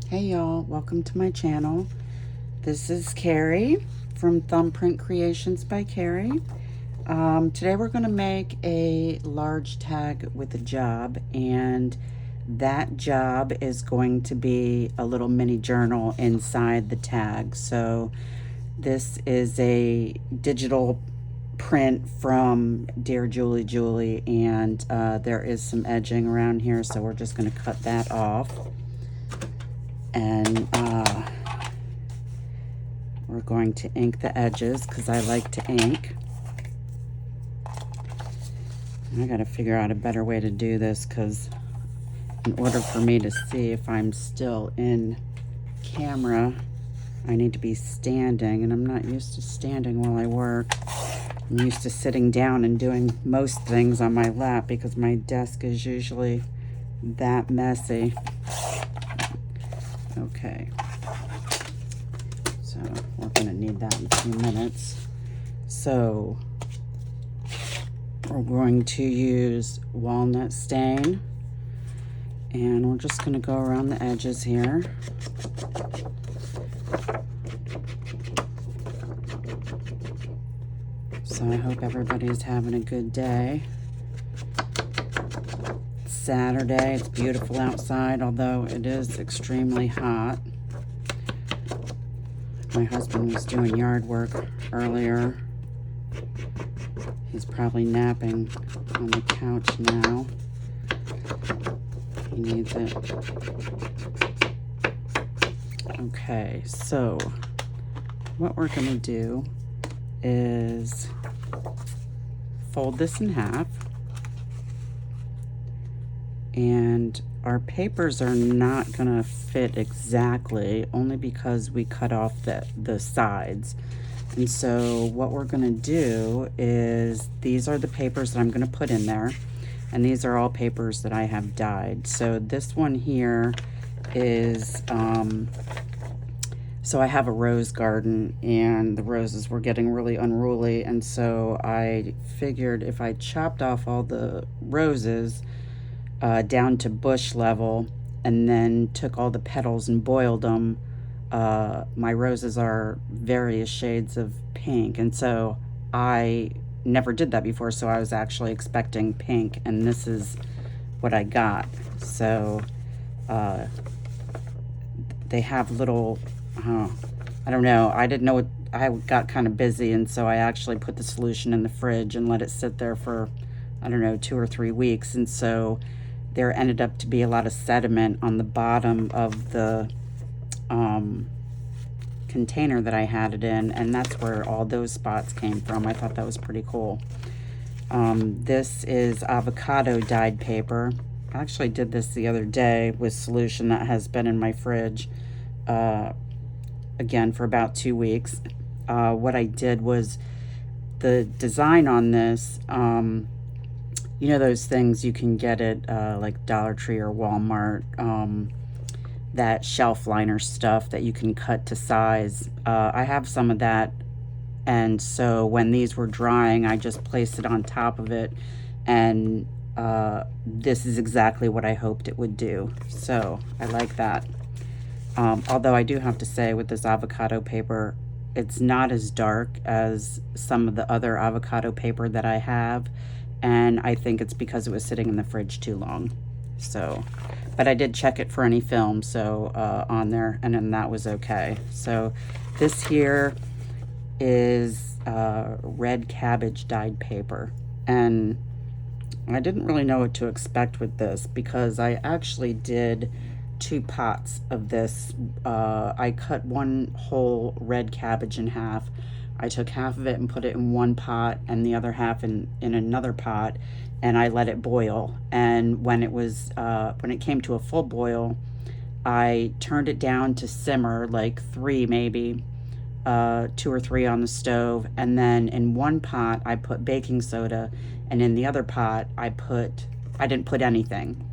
Hey y'all, welcome to my channel. This is Kerry from Thumbprint Creations by Kerry. Today we're going to make a large tag with a job, and that job is going to be a little mini journal inside the tag. So this is a digital print from Dear Julie, and there is some edging around here, so we're just going to cut that off. And we're going to ink the edges because I like to ink. And I got to figure out a better way to do this, because in order for me to see if I'm still in camera, I need to be standing, and I'm not used to standing while I work. I'm used to sitting down and doing most things on my lap because my desk is usually that messy. Okay, so we're going to need that in a few minutes. So we're going to use walnut stain, and we're just going to go around the edges here. So I hope everybody's having a good day. Saturday, it's beautiful outside, although it is extremely hot. My husband was doing yard work earlier. He's probably napping on the couch now. He needs it. Okay, so what we're going to do is fold this in half. And our papers are not gonna fit exactly, only because we cut off the sides. And so what we're gonna do is, these are the papers that I'm gonna put in there, and these are all papers that I have dyed. So this one here is, so I have a rose garden, and the roses were getting really unruly, and so I figured if I chopped off all the roses down to bush level and then took all the petals and boiled them, my roses are various shades of pink, and so I never did that before, so I was actually expecting pink, and this is what I got. So they have little, I don't know, I didn't know what, I got kind of busy, and so I actually put the solution in the fridge and let it sit there for, I don't know, 2 or 3 weeks, and so there ended up to be a lot of sediment on the bottom of the container that I had it in, and that's where all those spots came from. I thought that was pretty cool. This is avocado dyed paper. I actually did this the other day with solution that has been in my fridge again for about 2 weeks. What I did was, the design on this, you know those things you can get at like Dollar Tree or Walmart, that shelf liner stuff that you can cut to size. I have some of that, and so when these were drying, I just placed it on top of it, and this is exactly what I hoped it would do. So I like that. Although I do have to say, with this avocado paper, it's not as dark as some of the other avocado paper that I have, and I think it's because it was sitting in the fridge too long. So, but I did check it for any film, so on there, and then that was okay. So this here is red cabbage dyed paper, and I didn't really know what to expect with this, because I actually did 2 pots of this. I cut one whole red cabbage in half. I took half of it and put it in one pot, and the other half in another pot, and I let it boil. And when it was when it came to a full boil, I turned it down to simmer, like 3 maybe, 2 or 3 on the stove, and then in one pot I put baking soda, and in the other pot I didn't put anything.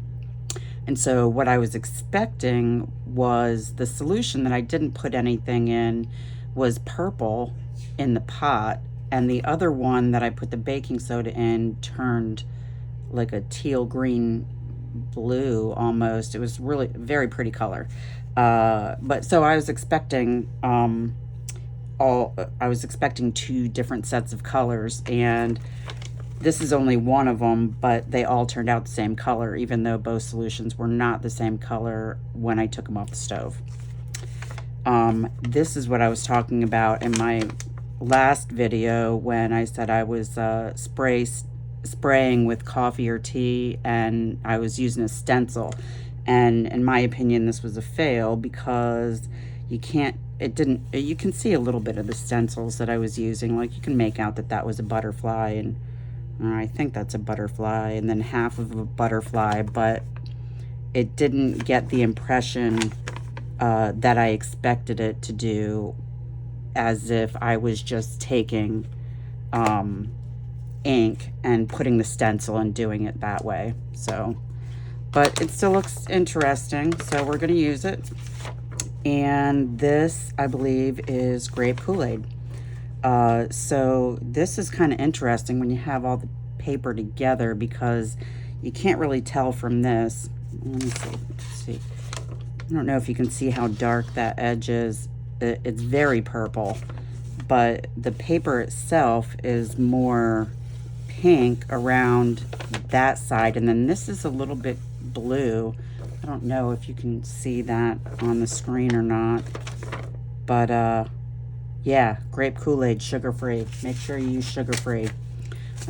And so what I was expecting was the solution that I didn't put anything in was purple in the pot, and the other one that I put the baking soda in turned like a teal green blue almost. It was really very pretty color. But so I was expecting I was expecting 2 different sets of colors, and this is only one of them, but they all turned out the same color, even though both solutions were not the same color when I took them off the stove. This is what I was talking about in my last video when I said I was spraying with coffee or tea, and I was using a stencil. And in my opinion, this was a fail because you can see a little bit of the stencils that I was using. Like, you can make out that that was a butterfly, and I think that's a butterfly, and then half of a butterfly, but it didn't get the impression that I expected it to do, as if I was just taking ink and putting the stencil and doing it that way. So, but it still looks interesting, so we're going to use it. And this, I believe, is grape Kool-Aid. So this is kind of interesting when you have all the paper together, because you can't really tell from this. Let me see. Let's see. I don't know if you can see how dark that edge is. It's very purple, but the paper itself is more pink around that side, and then this is a little bit blue. I don't know if you can see that on the screen or not, but yeah, grape Kool-Aid, sugar-free. Make sure you use sugar-free.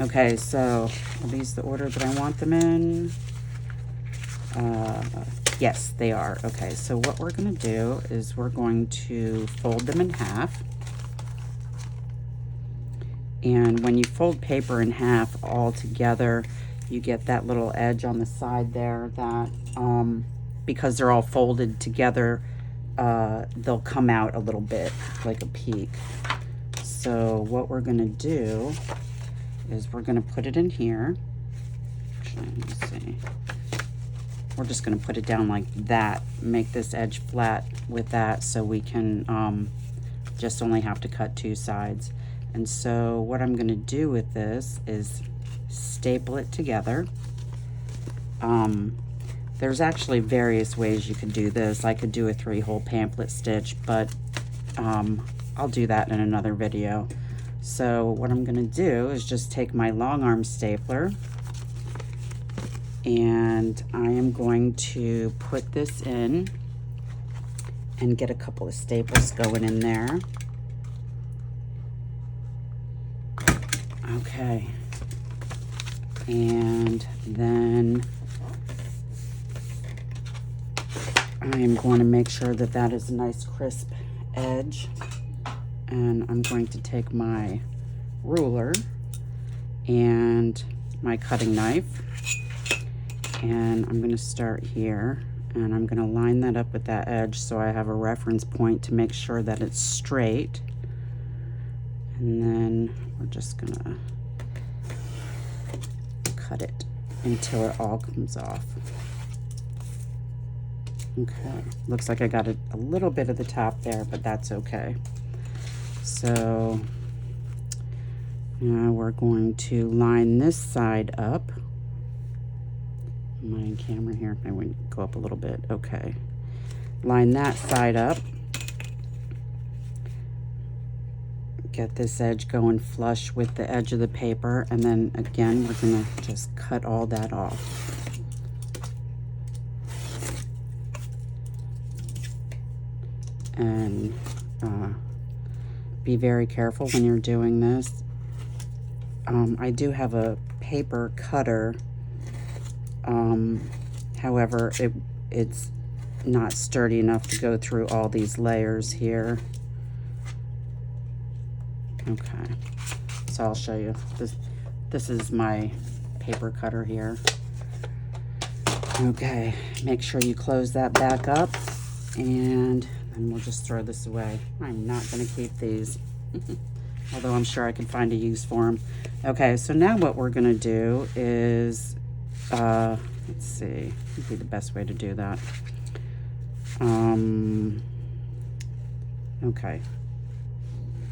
Okay, so are these the order that I want them in? Yes, they are. Okay, so what we're going to do is we're going to fold them in half. And when you fold paper in half all together, you get that little edge on the side there that, because they're all folded together, they'll come out a little bit like a peak. So what we're going to do is we're going to put it in here. Actually, let me see. We're just going to put it down like that, make this edge flat with that, so we can just only have to cut 2 sides. And so what I'm going to do with this is staple it together. There's actually various ways you could do this. I could do a 3-hole pamphlet stitch, but I'll do that in another video. So what I'm going to do is just take my long arm stapler, and I am going to put this in and get a couple of staples going in there. Okay, and then I am going to make sure that that is a nice crisp edge, and I'm going to take my ruler and my cutting knife, and I'm going to start here, and I'm going to line that up with that edge so I have a reference point to make sure that it's straight. And then we're just going to cut it until it all comes off. Okay, looks like I got a little bit of the top there, but that's okay. So now we're going to line this side up. My camera here, I want to go up a little bit. Okay, line that side up. Get this edge going flush with the edge of the paper, and then again we're going to just cut all that off. And be very careful when you're doing this. I do have a paper cutter, however it's not sturdy enough to go through all these layers here. Okay, so I'll show you. This is my paper cutter here. Okay, make sure you close that back up, and then we'll just throw this away. I'm not going to keep these, although I'm sure I can find a use for them. Okay, so now what we're going to do is, let's see, what would be the best way to do that? Okay.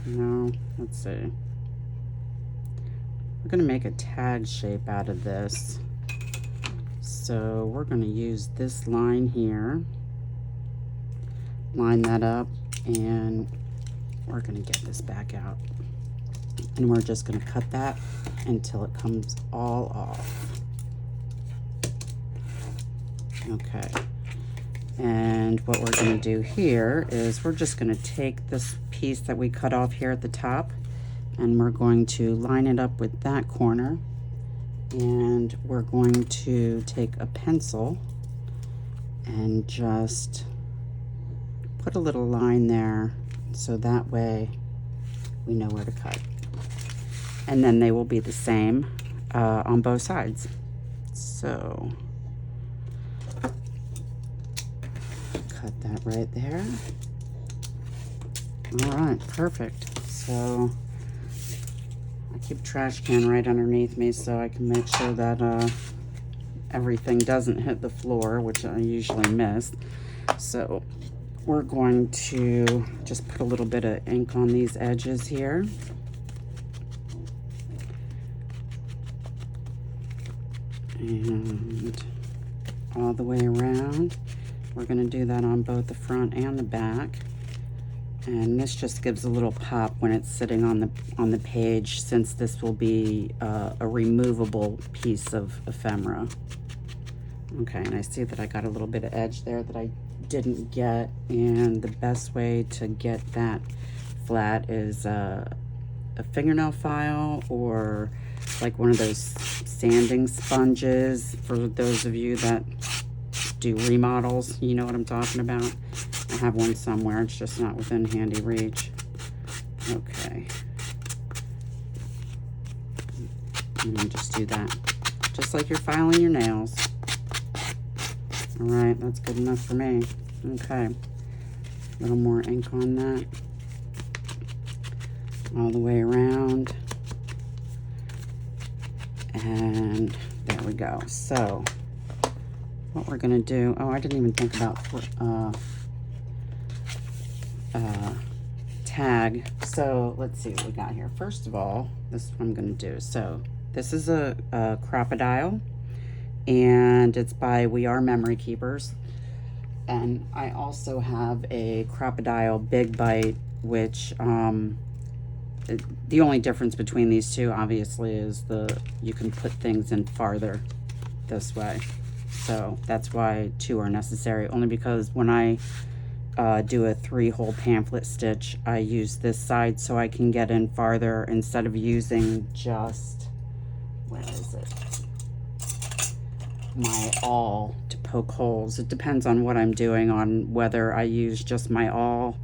No, let's see. We're going to make a tag shape out of this. So we're going to use this line here, line that up, and we're going to get this back out. And we're just going to cut that until it comes all off. Okay. And what we're going to do here is we're just going to take this piece that we cut off here at the top, and we're going to line it up with that corner, and we're going to take a pencil and just put a little line there so that way we know where to cut. And then they will be the same on both sides. So cut that right there. All right, perfect. So I keep a trash can right underneath me so I can make sure that everything doesn't hit the floor, which I usually miss. So we're going to just put a little bit of ink on these edges here. And all the way around. We're going to do that on both the front and the back. And this just gives a little pop when it's sitting on the page, since this will be a removable piece of ephemera. Okay, and I see that I got a little bit of edge there that I didn't get, and the best way to get that flat is a fingernail file, or like one of those sanding sponges. For those of you that do remodels, you know what I'm talking about. I have one somewhere, it's just not within handy reach. Okay. And then just do that, just like you're filing your nails. All right, that's good enough for me. Okay, a little more ink on that. All the way around. And there we go. So what we're gonna do, oh, I didn't even think about tag. So let's see what we got here. First of all, this is what I'm gonna do. So this is a crocodile, and it's by We Are Memory Keepers. And I also have a crocodile Big Bite, which the only difference between these two obviously is you can put things in farther this way. So that's why two are necessary, only because when I do a 3-hole pamphlet stitch, I use this side so I can get in farther instead of using just, where is it, my awl to poke holes. It depends on what I'm doing, on whether I use just my awl,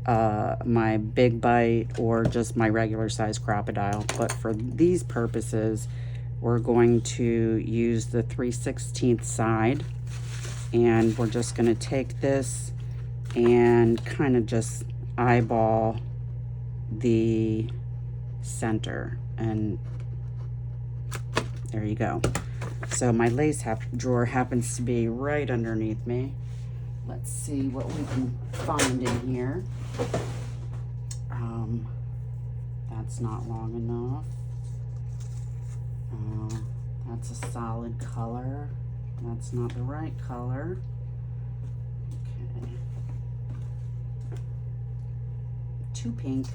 my Big Bite, or just my regular size crocodile. But for these purposes, we're going to use the 3/16 side, and we're just going to take this and kind of just eyeball the center, and there you go. So my lace drawer happens to be right underneath me. Let's see what we can find in here. That's not long enough. That's a solid color. That's not the right color. Okay. Too pink.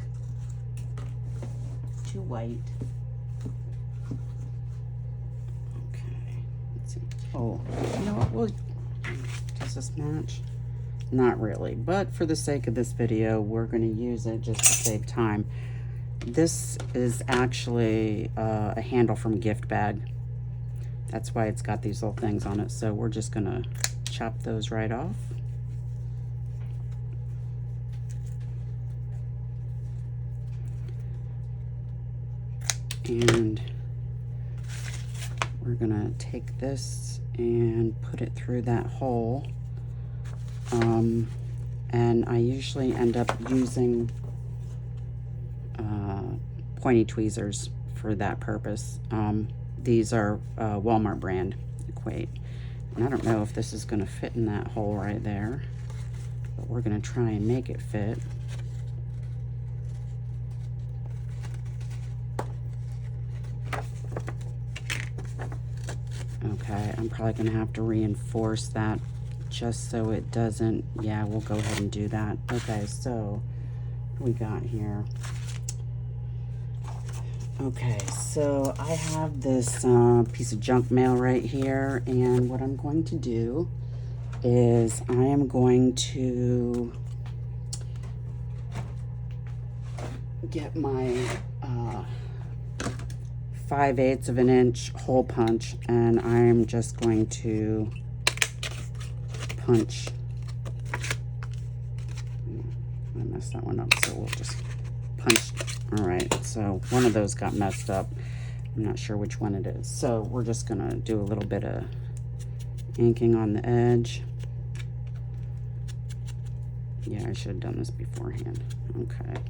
Too white. Okay. Let's see. Oh, you know what? Well, does this match? Not really, but for the sake of this video, we're going to use it just to save time. This is actually a handle from Gift Bag. That's why it's got these little things on it. So we're just going to chop those right off. And we're going to take this and put it through that hole. And I usually end up using pointy tweezers for that purpose. These are Walmart brand Equate. And I don't know if this is going to fit in that hole right there, but we're going to try and make it fit. Okay. Okay, I'm probably gonna have to reinforce that just so it doesn't, yeah, we'll go ahead and do that. Okay, so what we got here. Okay, so I have this piece of junk mail right here, and what I'm going to do is I am going to get my 5/8 of an inch hole punch, and I'm just going to punch. I messed that one up, so we'll just punch. All right, so one of those got messed up. I'm not sure which one it is. So we're just gonna do a little bit of inking on the edge. Yeah, I should have done this beforehand. Okay.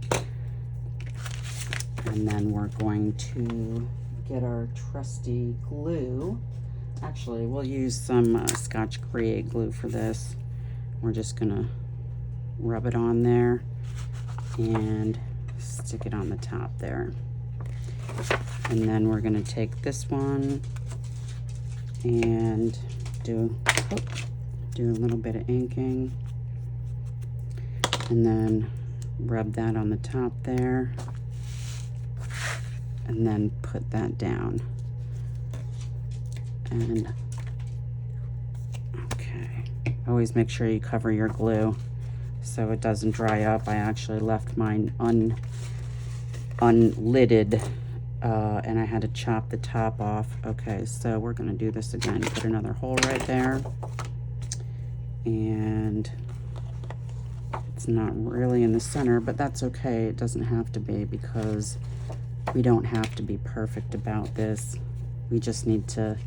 And then we're going to get our trusty glue. Actually, we'll use some Scotch Create glue for this. We're just gonna rub it on there and stick it on the top there. And then we're gonna take this one and do a little bit of inking, and then rub that on the top there, and then put that down. And okay, always make sure you cover your glue so it doesn't dry up. I actually left mine unlidded and I had to chop the top off. Okay, so we're gonna do this again. Put another hole right there, and it's not really in the center, but that's okay. It doesn't have to be, because we don't have to be perfect about this. We just need to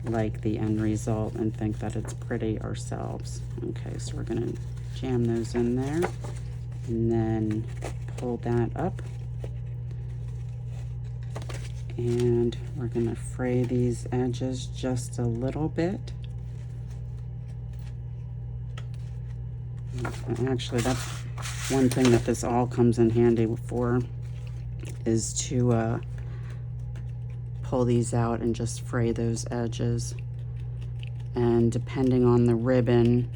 like the end result and think that it's pretty ourselves. Okay, so we're gonna jam those in there and then pull that up, and we're gonna fray these edges just a little bit. Actually, that's one thing that this all comes in handy for, is to pull these out and just fray those edges. And depending on the ribbon,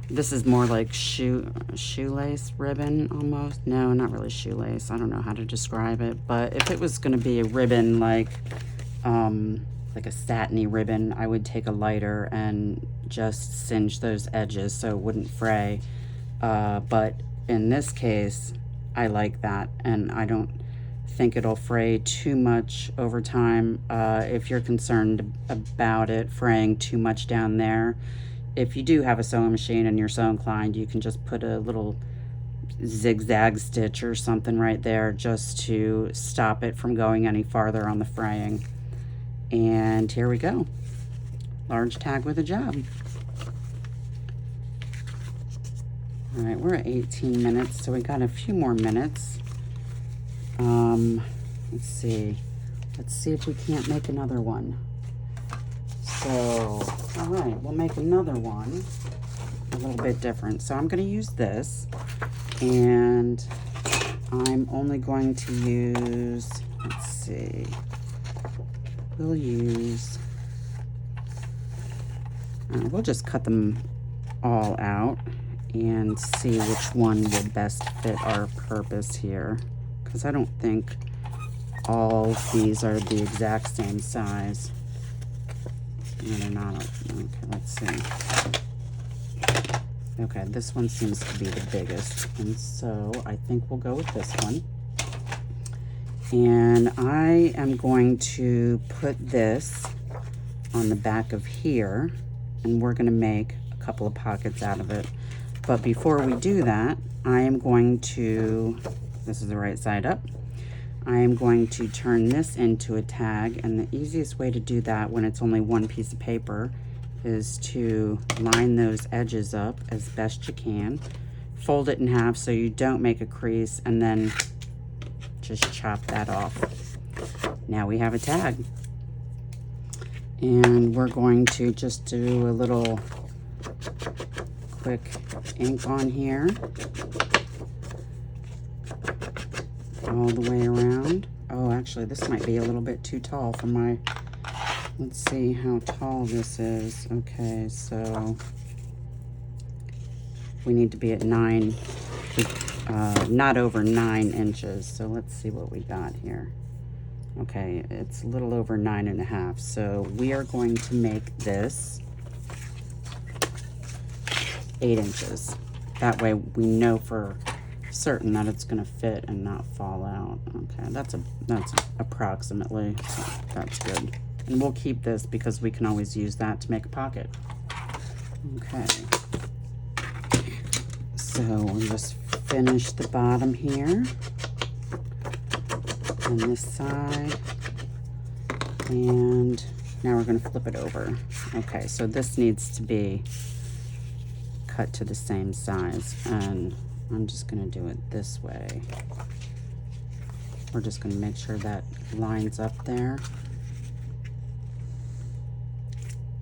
this is more like shoelace ribbon almost. No, not really shoelace. I don't know how to describe it. But if it was going to be a ribbon like a satiny ribbon, I would take a lighter and just singe those edges so it wouldn't fray. But in this case, I like that, and I don't think it'll fray too much over time. If you're concerned about it fraying too much down there, if you do have a sewing machine and you're so inclined, you can just put a little zigzag stitch or something right there just to stop it from going any farther on the fraying. And here we go. Large tag with a job. All right, we're at 18 minutes, so we got a few more minutes. Let's see if we can't make another one. So, all right, we'll make another one a little bit different. So I'm going to use this, and I'm only going to use, let's see, we'll just cut them all out and see which one will best fit our purpose here, because I don't think all of these are the exact same size. No, they're not. Okay, let's see. Okay, this one seems to be the biggest, and so I think we'll go with this one. And I am going to put this on the back of here, and we're going to make a couple of pockets out of it. But before we do that, I am going to, this is the right side up, I am going to turn this into a tag, and the easiest way to do that when it's only one piece of paper is to line those edges up as best you can, fold it in half so you don't make a crease, and then just chop that off. Now we have a tag. And we're going to just do a little quick ink on here, all the way around. Oh, actually, this might be a little bit too tall for my let's see how tall this is. Okay, so we need to be at 9, not over 9 inches. So let's see what we got here. Okay, it's a little over 9.5. So we are going to make this 8 inches. That way we know for certain that it's going to fit and not fall out. Okay, that's approximately, so that's good. And we'll keep this because we can always use that to make a pocket. Okay, so we'll just finish the bottom here on this side, and now we're going to flip it over. Okay, so this needs to be cut to the same size, and I'm just going to do it this way. We're just going to make sure that lines up there,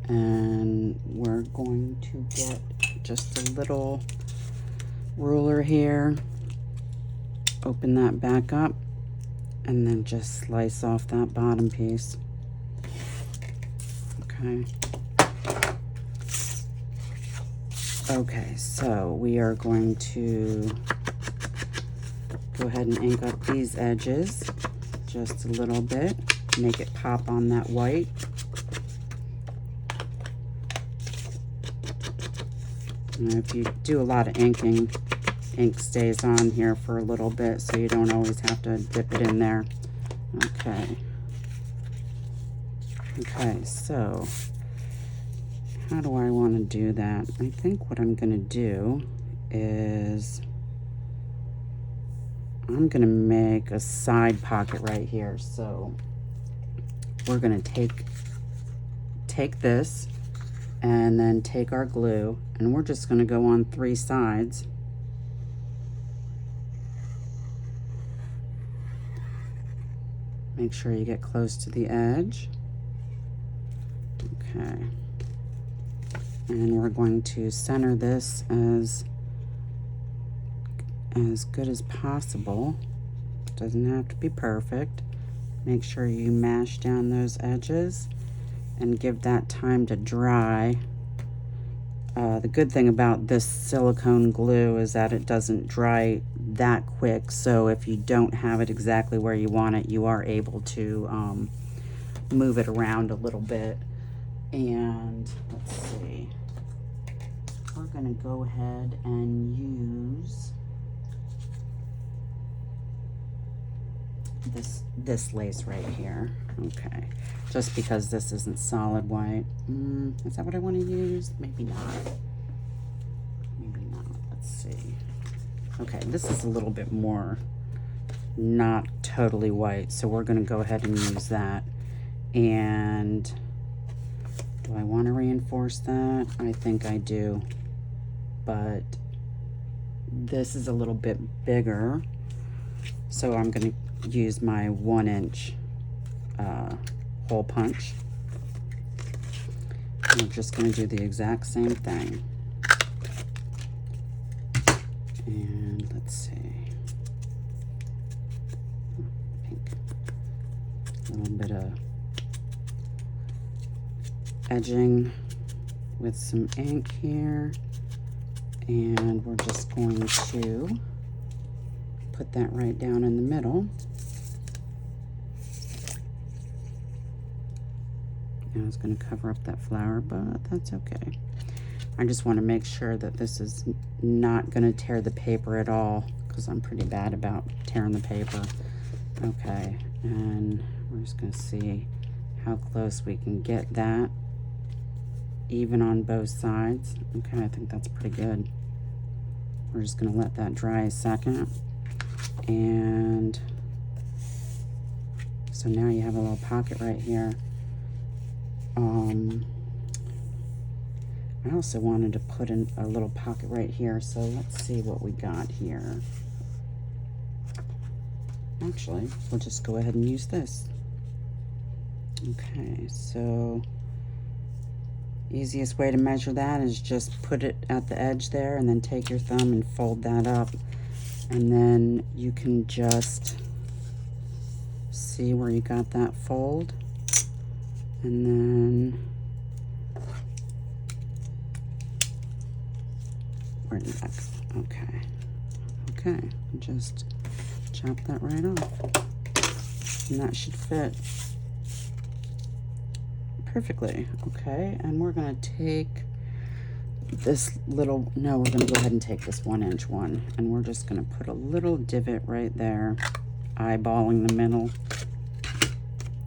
and we're going to get just a little ruler here, open that back up, and then just slice off that bottom piece. Okay. Okay, so we are going to go ahead and ink up these edges just a little bit, make it pop on that white. And if you do a lot of inking, ink stays on here for a little bit, so you don't always have to dip it in there. Okay. Okay, so how do I want to do that? I think what I'm going to do is I'm going to make a side pocket right here. So we're going to take this and then take our glue, and we're just going to go on 3 sides. Make sure you get close to the edge. Okay. And we're going to center this as good as possible. Doesn't have to be perfect. Make sure you mash down those edges and give that time to dry. The good thing about this silicone glue is that it doesn't dry that quick, so if you don't have it exactly where you want it, you are able to move it around a little bit. And let's see, we're going to go ahead and use this lace right here. Okay, just because this isn't solid white. Is that what I want to use? Maybe not. Maybe not. Let's see. Okay, this is a little bit more not totally white, so we're going to go ahead and use that. And do I want to reinforce that? I think I do, but this is a little bit bigger, so I'm going to use my 1-inch hole punch. And we're just going to do the exact same thing. And let's see, pink, a little bit of edging with some ink here, and we're just going to put that right down in the middle. I was going to cover up that flower, but that's okay. I just want to make sure that this is not going to tear the paper at all, because I'm pretty bad about tearing the paper. Okay, and we're just going to see how close we can get that even on both sides. Okay, I think that's pretty good. We're just going to let that dry a second. And so now you have a little pocket right here. I also wanted to put in a little pocket right here, so let's see what we got here. Actually, we'll just go ahead and use this. Okay, so easiest way to measure that is just put it at the edge there, and then take your thumb and fold that up, and then you can just see where you got that fold, And then, where did that go? Okay. Okay, just chop that right off. And that should fit perfectly. Okay, and we're gonna take this little, no, we're gonna go ahead and take this 1-inch one, and we're just gonna put a little divot right there, eyeballing the middle.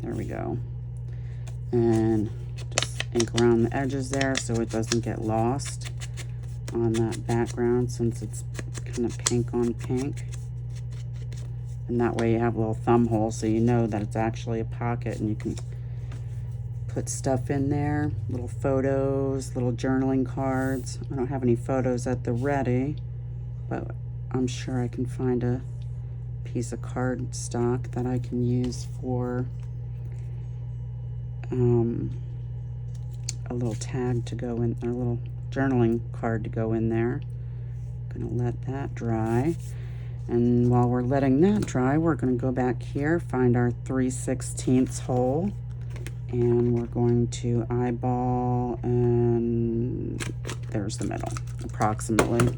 There we go. And just ink around the edges there so it doesn't get lost on that background, since it's kind of pink on pink. And that way you have a little thumb hole so you know that it's actually a pocket, and you can put stuff in there, little photos, little journaling cards. I don't have any photos at the ready, but I'm sure I can find a piece of card stock that I can use for a little tag to go in, or a little journaling card to go in there. Gonna let that dry, and while we're letting that dry, we're gonna go back here, find our 3/16 hole, and we're going to eyeball, and there's the middle, approximately.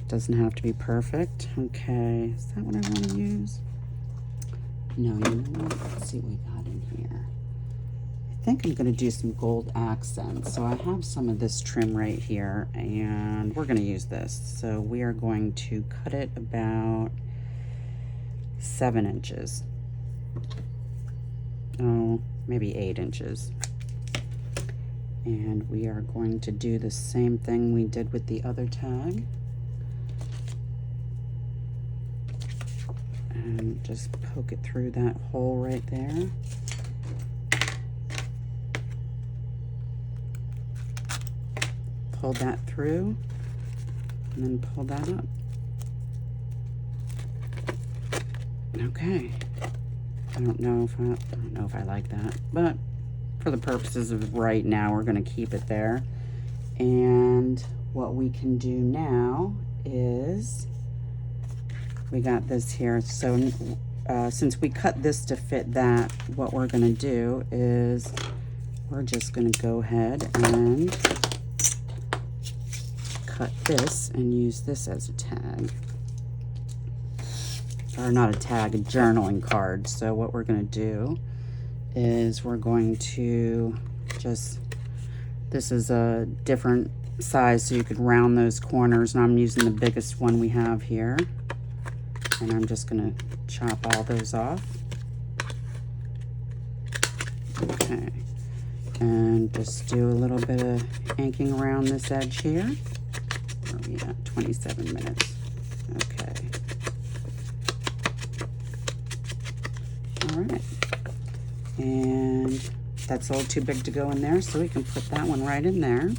Doesn't have to be perfect. Okay, is that what I want to use? No, you know what? Let's see what we got in here. I think I'm going to do some gold accents. So I have some of this trim right here, and we're going to use this. So we are going to cut it about 7 inches. Oh, maybe 8 inches. And we are going to do the same thing we did with the other tag. And just poke it through that hole right there. Pull that through, and then pull that up. Okay. I don't know if I like that, but for the purposes of right now, we're going to keep it there. And what we can do now is, we got this here. So since we cut this to fit that, what we're going to do is we're just going to go ahead and cut this and use this as a tag. Or not a tag, a journaling card. So what we're going to do is we're going to just, this is a different size so you could round those corners, and I'm using the biggest one we have here. And I'm just going to chop all those off. Okay. And just do a little bit of inking around this edge here. Where are we at? 27 minutes. Okay. All right. And that's a little too big to go in there, so we can put that one right in there.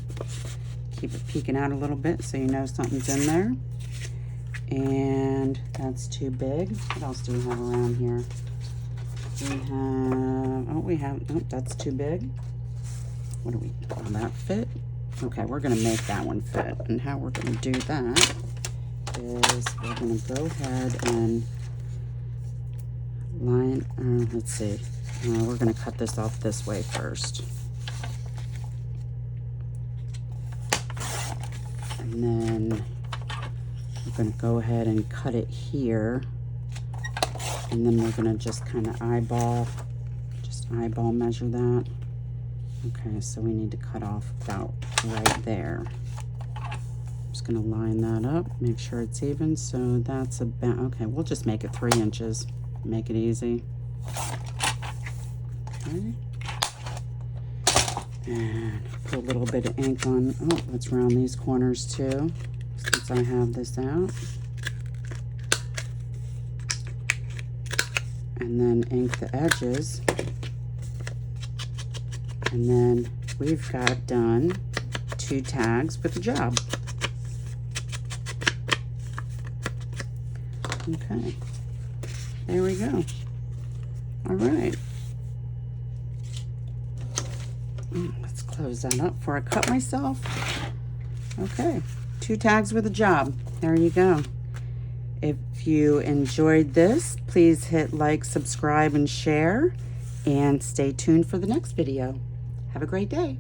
Keep it peeking out a little bit so you know something's in there. And that's too big. What else do we have around here? Oh, that's too big. What do we, will that fit? Okay, we're gonna make that one fit. And how we're gonna do that is we're gonna go ahead and line, let's see. We're gonna cut this off this way first. And then we're going to go ahead and cut it here, and then we're going to just kind of eyeball measure that. Okay, so we need to cut off about right there. I'm just going to line that up, make sure it's even. So that's about, okay, we'll just make it 3 inches, make it easy. Okay. And put a little bit of ink on, oh, let's round these corners too, since I have this out. And then ink the edges. And then we've got done 2 tags with the job. Okay, there we go. All right. Let's close that up before I cut myself. Okay, 2 tags with a job. There you go. If you enjoyed this, please hit like, subscribe, and share. and stay tuned for the next video. Have a great day.